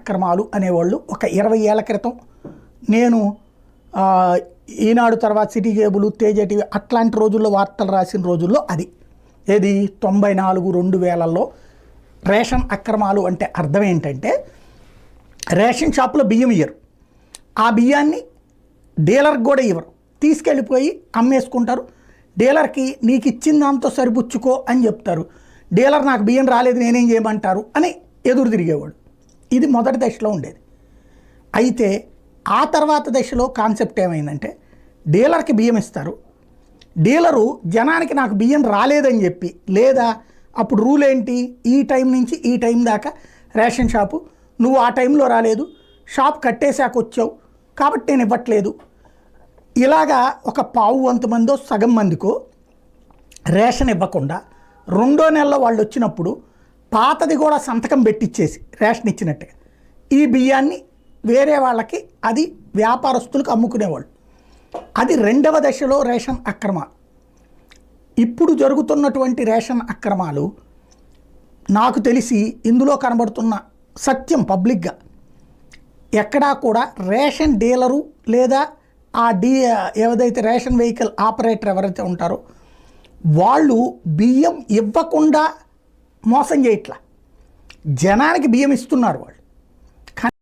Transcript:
అక్రమాలు అనేవాళ్ళు ఒక 20 ఏళ్ల క్రితం నేను ఈనాడు తర్వాత సిటీ కేబుల్ తేజ టీవీ అట్లాంటి రోజుల్లో వార్తలు రాసిన రోజుల్లో అది ఏది 94-2000లో రేషన్ అక్రమాలు అంటే అర్థం ఏంటంటే రేషన్ షాప్లో బియ్యం ఇయ్యరు, ఆ బియ్యాన్ని డీలర్కి కూడా ఇవ్వరు, తీసుకెళ్ళిపోయి అమ్మేసుకుంటారు. డీలర్కి నీకు ఇచ్చిన దాంతో సరిపుచ్చుకో అని చెప్తారు, డీలర్ నాకు బియ్యం రాలేదు నేనేం చేయమంటారు అని ఎదురు తిరిగేవాడు. ఇది మొదటి దశలో ఉండేది. అయితే ఆ తర్వాత దశలో కాన్సెప్ట్ ఏమైందంటే డీలర్కి బియ్యం ఇస్తారు, డీలరు జనానికి నాకు బియ్యం రాలేదని చెప్పి, లేదా అప్పుడు రూల్ ఏంటి, ఈ టైం నుంచి ఈ టైం దాకా రేషన్ షాపు, నువ్వు ఆ టైంలో రాలేదు, షాప్ కట్టేశాక వచ్చావు కాబట్టి నేను ఇవ్వట్లేదు, ఇలాగా ఒక పావు వంతు మందో సగం మందికో రేషన్ ఇవ్వకుండా రెండో నెలలో వాళ్ళు వచ్చినప్పుడు పాతది కూడా సంతకం పెట్టించేసి రేషన్ ఇచ్చినట్టుగా ఈ బియ్యాన్ని వేరే వాళ్ళకి అది వ్యాపారస్తులకు అమ్ముకునేవాళ్ళు. అది రెండవ దశలో రేషన్ అక్రమాలు. ఇప్పుడు జరుగుతున్నటువంటి రేషన్ అక్రమాలు నాకు తెలిసి ఇందులో కనబడుతున్న సత్యం పబ్లిక్గా ఎక్కడా కూడా రేషన్ డీలరు లేదా ఆ ఏదైతే రేషన్ వెహికల్ ఆపరేటర్ ఎవరైతే ఉంటారో వాళ్ళు బియ్యం ఇవ్వకుండా మోసం చేయట్లా, జనానికి బియ్యం ఇస్తున్నారు వాళ్ళు.